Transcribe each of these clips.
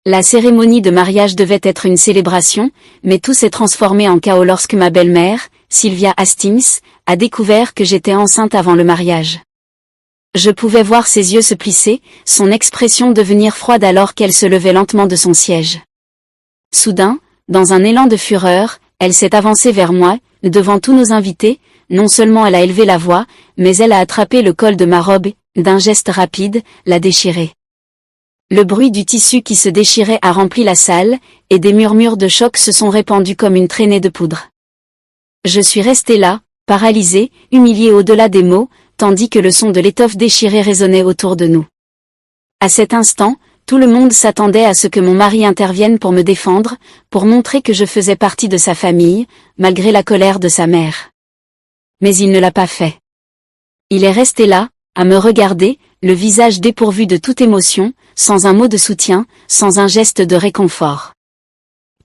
La cérémonie de mariage devait être une célébration, mais tout s'est transformé en chaos lorsque ma belle-mère, Sylvia Hastings, a découvert que j'étais enceinte avant le mariage. Je pouvais voir ses yeux se plisser, son expression devenir froide alors qu'elle se levait lentement de son siège. Soudain, dans un élan de fureur, elle s'est avancée vers moi, devant tous nos invités. Non seulement elle a élevé la voix, mais elle a attrapé le col de ma robe et, d'un geste rapide, l'a déchiré. Le bruit du tissu qui se déchirait a rempli la salle, et des murmures de choc se sont répandus comme une traînée de poudre. Je suis restée là, paralysée, humiliée au-delà des mots, tandis que le son de l'étoffe déchirée résonnait autour de nous. À cet instant, tout le monde s'attendait à ce que mon mari intervienne pour me défendre, pour montrer que je faisais partie de sa famille, malgré la colère de sa mère. Mais il ne l'a pas fait. Il est resté là, à me regarder, le visage dépourvu de toute émotion, sans un mot de soutien, sans un geste de réconfort.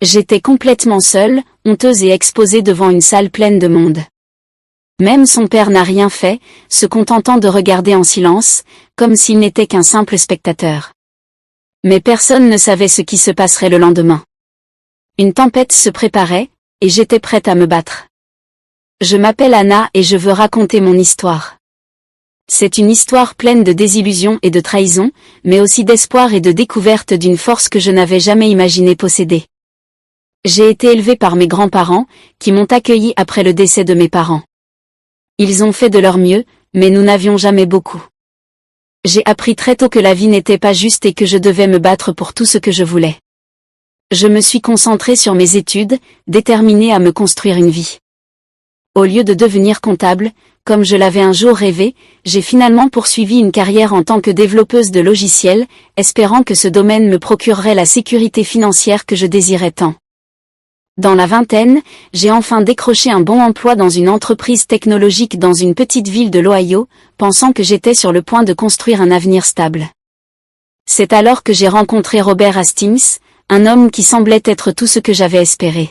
J'étais complètement seule, honteuse et exposée devant une salle pleine de monde. Même son père n'a rien fait, se contentant de regarder en silence, comme s'il n'était qu'un simple spectateur. Mais personne ne savait ce qui se passerait le lendemain. Une tempête se préparait, et j'étais prête à me battre. Je m'appelle Anna et je veux raconter mon histoire. C'est une histoire pleine de désillusions et de trahisons, mais aussi d'espoir et de découverte d'une force que je n'avais jamais imaginé posséder. J'ai été élevée par mes grands-parents, qui m'ont accueillie après le décès de mes parents. Ils ont fait de leur mieux, mais nous n'avions jamais beaucoup. J'ai appris très tôt que la vie n'était pas juste et que je devais me battre pour tout ce que je voulais. Je me suis concentrée sur mes études, déterminée à me construire une vie. Au lieu de devenir comptable, comme je l'avais un jour rêvé, j'ai finalement poursuivi une carrière en tant que développeuse de logiciels, espérant que ce domaine me procurerait la sécurité financière que je désirais tant. Dans la vingtaine, j'ai enfin décroché un bon emploi dans une entreprise technologique dans une petite ville de l'Ohio, pensant que j'étais sur le point de construire un avenir stable. C'est alors que j'ai rencontré Robert Hastings, un homme qui semblait être tout ce que j'avais espéré.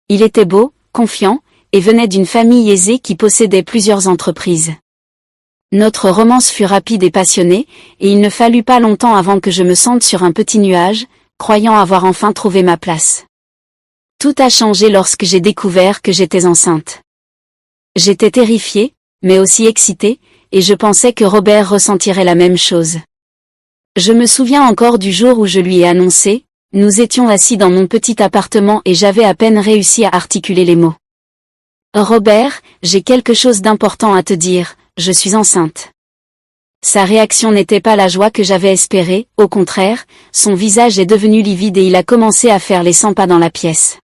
Il était beau, confiant, et venait d'une famille aisée qui possédait plusieurs entreprises. Notre romance fut rapide et passionnée, et il ne fallut pas longtemps avant que je me sente sur un petit nuage, croyant avoir enfin trouvé ma place. Tout a changé lorsque j'ai découvert que j'étais enceinte. J'étais terrifiée, mais aussi excitée, et je pensais que Robert ressentirait la même chose. Je me souviens encore du jour où je lui ai annoncé, nous étions assis dans mon petit appartement et j'avais à peine réussi à articuler les mots. Robert, j'ai quelque chose d'important à te dire, je suis enceinte. Sa réaction n'était pas la joie que j'avais espérée, au contraire, son visage est devenu livide et il a commencé à faire les 100 pas dans la pièce.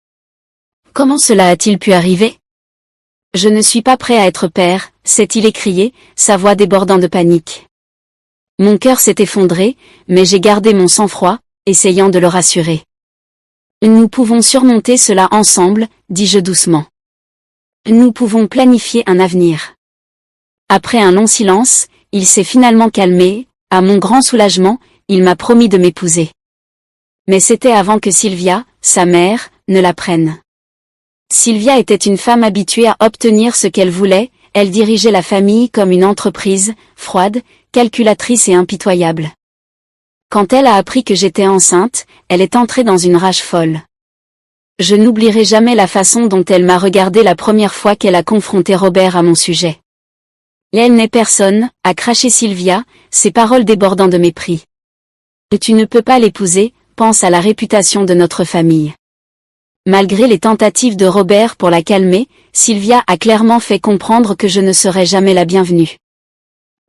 Comment cela a-t-il pu arriver? Je ne suis pas prêt à être père, s'est-il écrié, sa voix débordant de panique. Mon cœur s'est effondré, mais j'ai gardé mon sang-froid, essayant de le rassurer. Nous pouvons surmonter cela ensemble, dis-je doucement. Nous pouvons planifier un avenir. Après un long silence, il s'est finalement calmé, à mon grand soulagement, il m'a promis de m'épouser. Mais c'était avant que Sylvia, sa mère, ne l'apprenne. Sylvia était une femme habituée à obtenir ce qu'elle voulait, elle dirigeait la famille comme une entreprise, froide, calculatrice et impitoyable. Quand elle a appris que j'étais enceinte, elle est entrée dans une rage folle. Je n'oublierai jamais la façon dont elle m'a regardé la première fois qu'elle a confronté Robert à mon sujet. Elle n'est personne, a craché Sylvia, ses paroles débordant de mépris. Tu ne peux pas l'épouser, pense à la réputation de notre famille. Malgré les tentatives de Robert pour la calmer, Sylvia a clairement fait comprendre que je ne serais jamais la bienvenue.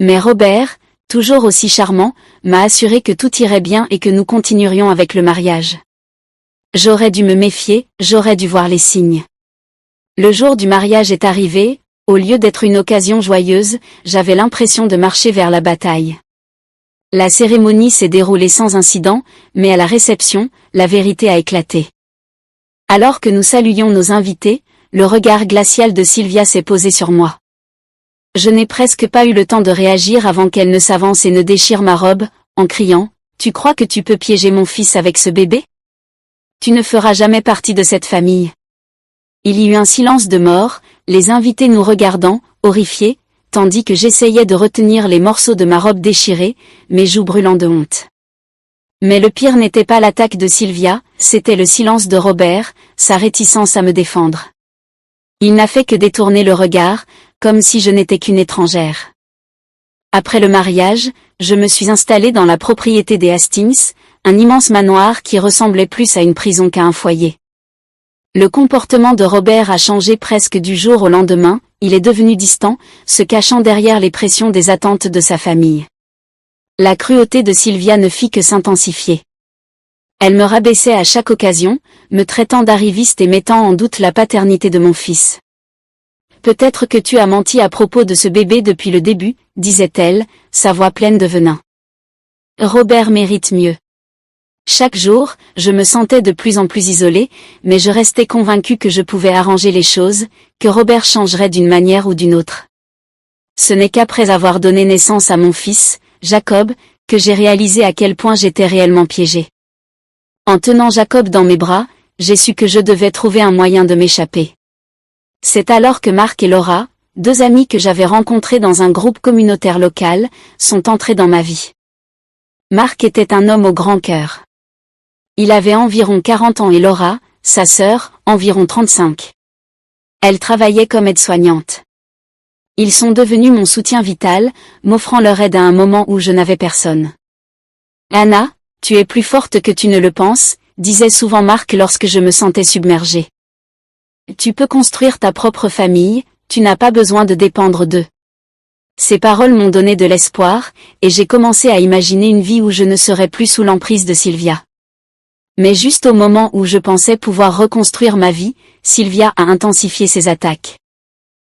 Mais Robert, toujours aussi charmant, m'a assuré que tout irait bien et que nous continuerions avec le mariage. J'aurais dû me méfier, j'aurais dû voir les signes. Le jour du mariage est arrivé, au lieu d'être une occasion joyeuse, j'avais l'impression de marcher vers la bataille. La cérémonie s'est déroulée sans incident, mais à la réception, la vérité a éclaté. Alors que nous saluions nos invités, le regard glacial de Sylvia s'est posé sur moi. Je n'ai presque pas eu le temps de réagir avant qu'elle ne s'avance et ne déchire ma robe, en criant « Tu crois que tu peux piéger mon fils avec ce bébé? Tu ne feras jamais partie de cette famille. » Il y eut un silence de mort, les invités nous regardant, horrifiés, tandis que j'essayais de retenir les morceaux de ma robe déchirée, mes joues brûlant de honte. Mais le pire n'était pas l'attaque de Sylvia, c'était le silence de Robert, sa réticence à me défendre. Il n'a fait que détourner le regard, comme si je n'étais qu'une étrangère. Après le mariage, je me suis installée dans la propriété des Hastings, un immense manoir qui ressemblait plus à une prison qu'à un foyer. Le comportement de Robert a changé presque du jour au lendemain, il est devenu distant, se cachant derrière les pressions des attentes de sa famille. La cruauté de Sylvia ne fit que s'intensifier. Elle me rabaissait à chaque occasion, me traitant d'arriviste et mettant en doute la paternité de mon fils. « Peut-être que tu as menti à propos de ce bébé depuis le début, » disait-elle, sa voix pleine de venin. Robert mérite mieux. Chaque jour, je me sentais de plus en plus isolée, mais je restais convaincue que je pouvais arranger les choses, que Robert changerait d'une manière ou d'une autre. Ce n'est qu'après avoir donné naissance à mon fils, Jacob, que j'ai réalisé à quel point j'étais réellement piégée. En tenant Jacob dans mes bras, j'ai su que je devais trouver un moyen de m'échapper. C'est alors que Marc et Laura, deux amis que j'avais rencontrés dans un groupe communautaire local, sont entrés dans ma vie. Marc était un homme au grand cœur. Il avait environ 40 ans et Laura, sa sœur, environ 35. Elle travaillait comme aide-soignante. Ils sont devenus mon soutien vital, m'offrant leur aide à un moment où je n'avais personne. « Anna, tu es plus forte que tu ne le penses », disait souvent Marc lorsque je me sentais submergée. « Tu peux construire ta propre famille, tu n'as pas besoin de dépendre d'eux. » Ces paroles m'ont donné de l'espoir, et j'ai commencé à imaginer une vie où je ne serais plus sous l'emprise de Sylvia. Mais juste au moment où je pensais pouvoir reconstruire ma vie, Sylvia a intensifié ses attaques.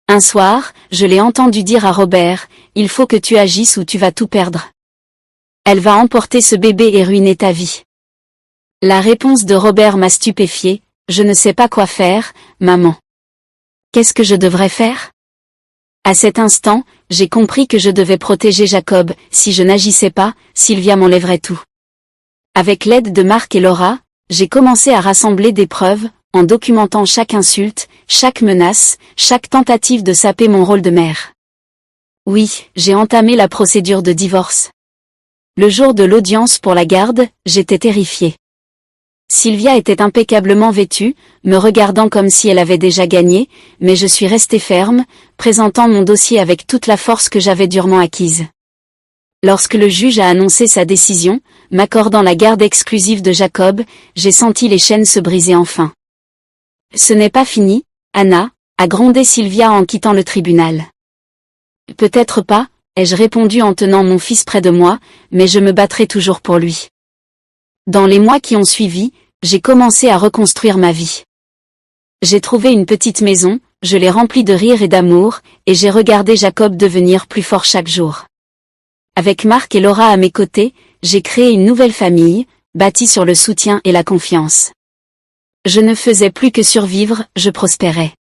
Un soir, je l'ai entendu dire à Robert, « Il faut que tu agisses ou tu vas tout perdre. Elle va emporter ce bébé et ruiner ta vie. » La réponse de Robert m'a stupéfiée, « Je ne sais pas quoi faire, maman. » Qu'est-ce que je devrais faire? À cet instant, j'ai compris que je devais protéger Jacob, si je n'agissais pas, Sylvia m'enlèverait tout. Avec l'aide de Marc et Laura, j'ai commencé à rassembler des preuves, en documentant chaque insulte, chaque menace, chaque tentative de saper mon rôle de mère. Oui, j'ai entamé la procédure de divorce. Le jour de l'audience pour la garde, j'étais terrifiée. Sylvia était impeccablement vêtue, me regardant comme si elle avait déjà gagné, mais je suis restée ferme, présentant mon dossier avec toute la force que j'avais durement acquise. Lorsque le juge a annoncé sa décision, m'accordant la garde exclusive de Jacob, j'ai senti les chaînes se briser enfin. « Ce n'est pas fini, Anna », a grondé Sylvia en quittant le tribunal. « Peut-être pas », ai-je répondu en tenant mon fils près de moi, mais je me battrai toujours pour lui. Dans les mois qui ont suivi, j'ai commencé à reconstruire ma vie. J'ai trouvé une petite maison, je l'ai remplie de rire et d'amour, et j'ai regardé Jacob devenir plus fort chaque jour. Avec Marc et Laura à mes côtés, j'ai créé une nouvelle famille, bâtie sur le soutien et la confiance. Je ne faisais plus que survivre, je prospérais.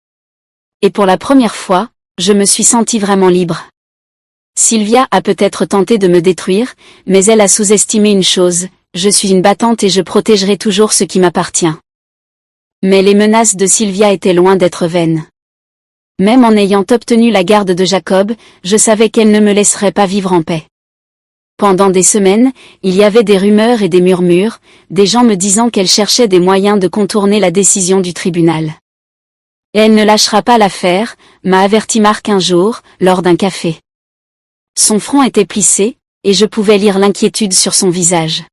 Et pour la première fois, je me suis sentie vraiment libre. Sylvia a peut-être tenté de me détruire, mais elle a sous-estimé une chose, je suis une battante et je protégerai toujours ce qui m'appartient. Mais les menaces de Sylvia étaient loin d'être vaines. Même en ayant obtenu la garde de Jacob, je savais qu'elle ne me laisserait pas vivre en paix. Pendant des semaines, il y avait des rumeurs et des murmures, des gens me disant qu'elle cherchait des moyens de contourner la décision du tribunal. Et elle ne lâchera pas l'affaire, m'a averti Marc un jour, lors d'un café. Son front était plissé, et je pouvais lire l'inquiétude sur son visage.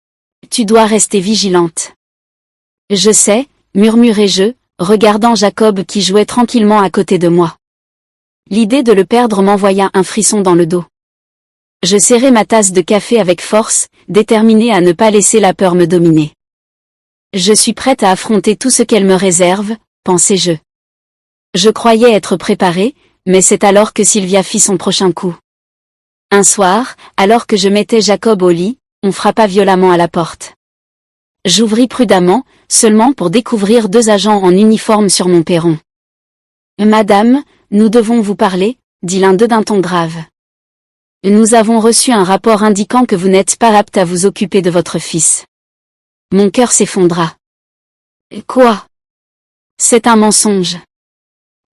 « Tu dois rester vigilante. »« Je sais », murmurai-je, regardant Jacob qui jouait tranquillement à côté de moi. L'idée de le perdre m'envoya un frisson dans le dos. Je serrai ma tasse de café avec force, déterminée à ne pas laisser la peur me dominer. Je suis prête à affronter tout ce qu'elle me réserve, pensai-je. Je croyais être préparée, mais c'est alors que Sylvia fit son prochain coup. Un soir, alors que je mettais Jacob au lit, on frappa violemment à la porte. J'ouvris prudemment, seulement pour découvrir deux agents en uniforme sur mon perron. « Madame, nous devons vous parler », dit l'un d'eux d'un ton grave. « Nous avons reçu un rapport indiquant que vous n'êtes pas apte à vous occuper de votre fils. » Mon cœur s'effondra. « Quoi ? C'est un mensonge.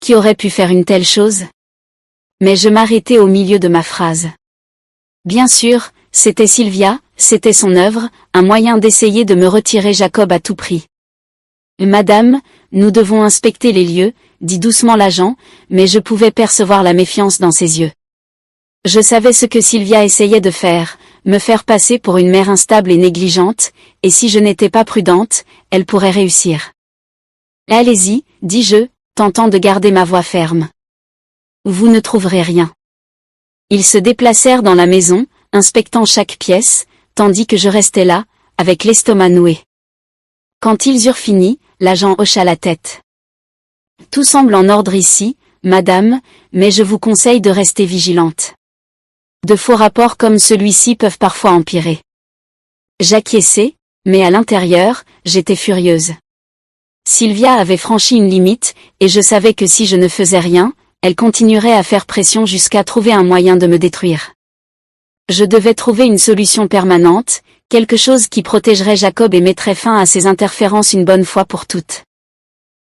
Qui aurait pu faire une telle chose ? » Mais je m'arrêtai au milieu de ma phrase. Bien sûr, c'était Sylvia, c'était son œuvre, un moyen d'essayer de me retirer Jacob à tout prix. Madame, nous devons inspecter les lieux, dit doucement l'agent, mais je pouvais percevoir la méfiance dans ses yeux. Je savais ce que Sylvia essayait de faire, me faire passer pour une mère instable et négligente, et si je n'étais pas prudente, elle pourrait réussir. Allez-y, dis-je, tentant de garder ma voix ferme. Vous ne trouverez rien. Ils se déplacèrent dans la maison, inspectant chaque pièce, tandis que je restais là, avec l'estomac noué. Quand ils eurent fini, l'agent hocha la tête. Tout semble en ordre ici, madame, mais je vous conseille de rester vigilante. De faux rapports comme celui-ci peuvent parfois empirer. J'acquiesçai, mais à l'intérieur, j'étais furieuse. Sylvia avait franchi une limite, et je savais que si je ne faisais rien, elle continuerait à faire pression jusqu'à trouver un moyen de me détruire. Je devais trouver une solution permanente, quelque chose qui protégerait Jacob et mettrait fin à ses interférences une bonne fois pour toutes.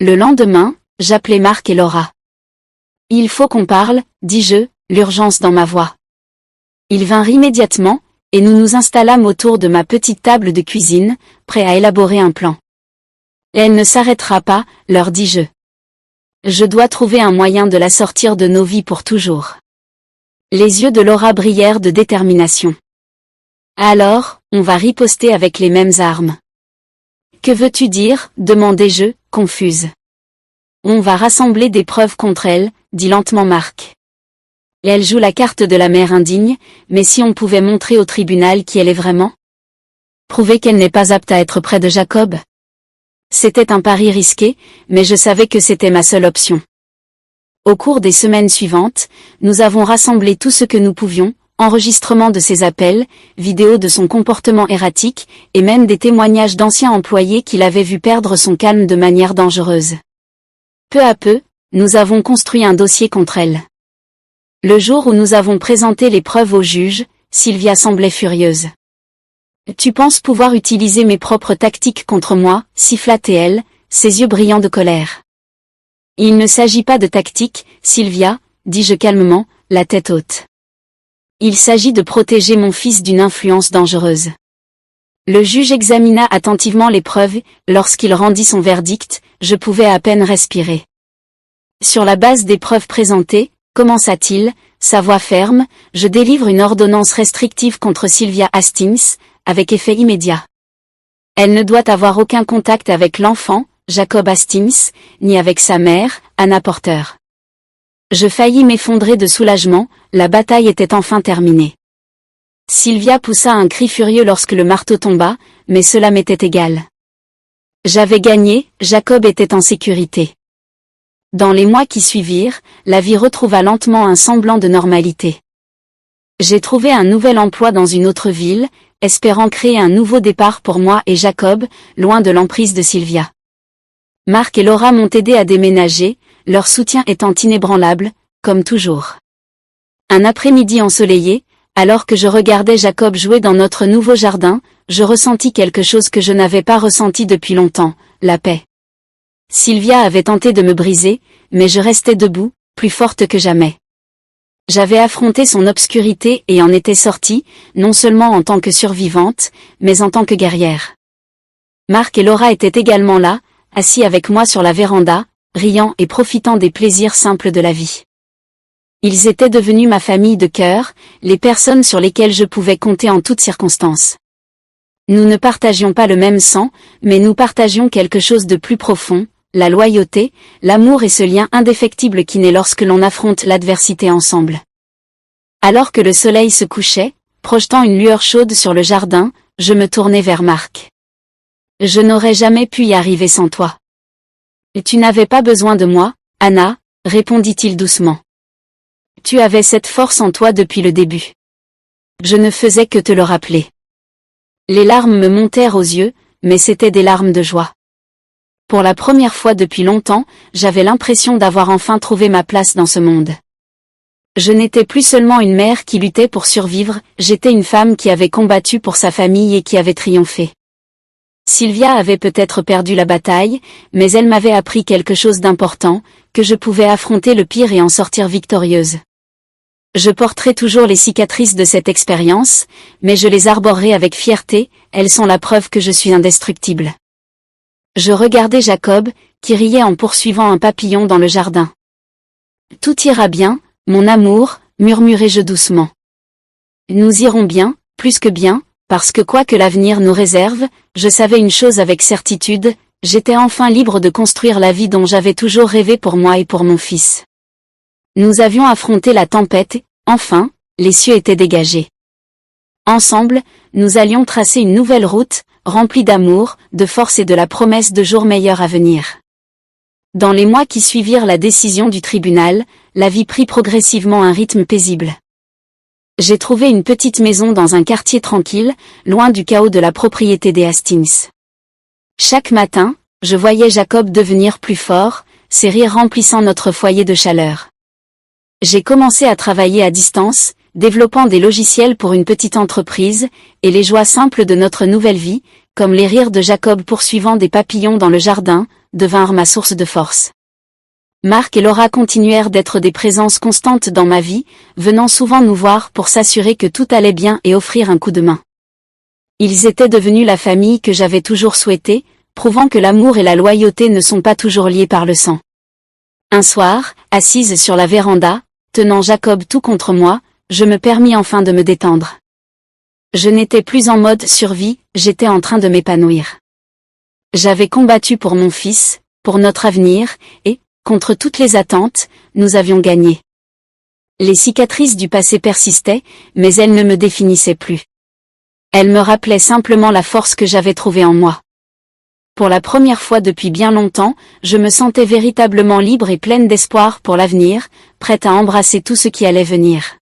Le lendemain, j'appelai Marc et Laura. « Il faut qu'on parle, dis-je, l'urgence dans ma voix. » Ils vinrent immédiatement, et nous nous installâmes autour de ma petite table de cuisine, prêts à élaborer un plan. « Elle ne s'arrêtera pas, leur dis-je. Je dois trouver un moyen de la sortir de nos vies pour toujours. » Les yeux de Laura brillèrent de détermination. « Alors, on va riposter avec les mêmes armes. »« Que veux-tu dire ?» demandai-je, confuse. « On va rassembler des preuves contre elle, » dit lentement Marc. « Elle joue la carte de la mère indigne, mais si on pouvait montrer au tribunal qui elle est vraiment? Prouver qu'elle n'est pas apte à être près de Jacob? C'était un pari risqué, mais je savais que c'était ma seule option. Au cours des semaines suivantes, nous avons rassemblé tout ce que nous pouvions, enregistrements de ses appels, vidéos de son comportement erratique, et même des témoignages d'anciens employés qui l'avaient vu perdre son calme de manière dangereuse. Peu à peu, nous avons construit un dossier contre elle. Le jour où nous avons présenté les preuves au juge, Sylvia semblait furieuse. « Tu penses pouvoir utiliser mes propres tactiques contre moi ?» siffla-t-elle, ses yeux brillants de colère. « Il ne s'agit pas de tactique, Sylvia, » dis-je calmement, la tête haute. « Il s'agit de protéger mon fils d'une influence dangereuse. » Le juge examina attentivement les preuves, lorsqu'il rendit son verdict, je pouvais à peine respirer. « Sur la base des preuves présentées, » commença-t-il, sa voix ferme, « je délivre une ordonnance restrictive contre Sylvia Hastings, avec effet immédiat. Elle ne doit avoir aucun contact avec l'enfant, Jacob Hastings, ni avec sa mère, Anna Porter. » Je faillis m'effondrer de soulagement, la bataille était enfin terminée. Sylvia poussa un cri furieux lorsque le marteau tomba, mais cela m'était égal. J'avais gagné, Jacob était en sécurité. Dans les mois qui suivirent, la vie retrouva lentement un semblant de normalité. J'ai trouvé un nouvel emploi dans une autre ville, espérant créer un nouveau départ pour moi et Jacob, loin de l'emprise de Sylvia. Marc et Laura m'ont aidé à déménager, leur soutien étant inébranlable, comme toujours. Un après-midi ensoleillé, alors que je regardais Jacob jouer dans notre nouveau jardin, je ressentis quelque chose que je n'avais pas ressenti depuis longtemps, la paix. Sylvia avait tenté de me briser, mais je restais debout, plus forte que jamais. J'avais affronté son obscurité et en étais sortie, non seulement en tant que survivante, mais en tant que guerrière. Marc et Laura étaient également là, assis avec moi sur la véranda, riant et profitant des plaisirs simples de la vie. Ils étaient devenus ma famille de cœur, les personnes sur lesquelles je pouvais compter en toutes circonstances. Nous ne partagions pas le même sang, mais nous partagions quelque chose de plus profond, la loyauté, l'amour et ce lien indéfectible qui naît lorsque l'on affronte l'adversité ensemble. Alors que le soleil se couchait, projetant une lueur chaude sur le jardin, je me tournai vers Marc. « Je n'aurais jamais pu y arriver sans toi. »« Tu n'avais pas besoin de moi, Anna, » répondit-il doucement. « Tu avais cette force en toi depuis le début. Je ne faisais que te le rappeler. » Les larmes me montèrent aux yeux, mais c'étaient des larmes de joie. Pour la première fois depuis longtemps, j'avais l'impression d'avoir enfin trouvé ma place dans ce monde. Je n'étais plus seulement une mère qui luttait pour survivre, j'étais une femme qui avait combattu pour sa famille et qui avait triomphé. Sylvia avait peut-être perdu la bataille, mais elle m'avait appris quelque chose d'important, que je pouvais affronter le pire et en sortir victorieuse. Je porterai toujours les cicatrices de cette expérience, mais je les arborerai avec fierté, elles sont la preuve que je suis indestructible. Je regardais Jacob, qui riait en poursuivant un papillon dans le jardin. Tout ira bien, mon amour, murmurai-je doucement. Nous irons bien, plus que bien, parce que quoi que l'avenir nous réserve, je savais une chose avec certitude, j'étais enfin libre de construire la vie dont j'avais toujours rêvé pour moi et pour mon fils. Nous avions affronté la tempête et, enfin, les cieux étaient dégagés. Ensemble, nous allions tracer une nouvelle route, remplie d'amour, de force et de la promesse de jours meilleurs à venir. Dans les mois qui suivirent la décision du tribunal, la vie prit progressivement un rythme paisible. J'ai trouvé une petite maison dans un quartier tranquille, loin du chaos de la propriété des Hastings. Chaque matin, je voyais Jacob devenir plus fort, ses rires remplissant notre foyer de chaleur. J'ai commencé à travailler à distance, développant des logiciels pour une petite entreprise, et les joies simples de notre nouvelle vie, comme les rires de Jacob poursuivant des papillons dans le jardin, devinrent ma source de force. Marc et Laura continuèrent d'être des présences constantes dans ma vie, venant souvent nous voir pour s'assurer que tout allait bien et offrir un coup de main. Ils étaient devenus la famille que j'avais toujours souhaitée, prouvant que l'amour et la loyauté ne sont pas toujours liés par le sang. Un soir, assise sur la véranda, tenant Jacob tout contre moi, je me permis enfin de me détendre. Je n'étais plus en mode survie, j'étais en train de m'épanouir. J'avais combattu pour mon fils, pour notre avenir, et, contre toutes les attentes, nous avions gagné. Les cicatrices du passé persistaient, mais elles ne me définissaient plus. Elles me rappelaient simplement la force que j'avais trouvée en moi. Pour la première fois depuis bien longtemps, je me sentais véritablement libre et pleine d'espoir pour l'avenir, prête à embrasser tout ce qui allait venir.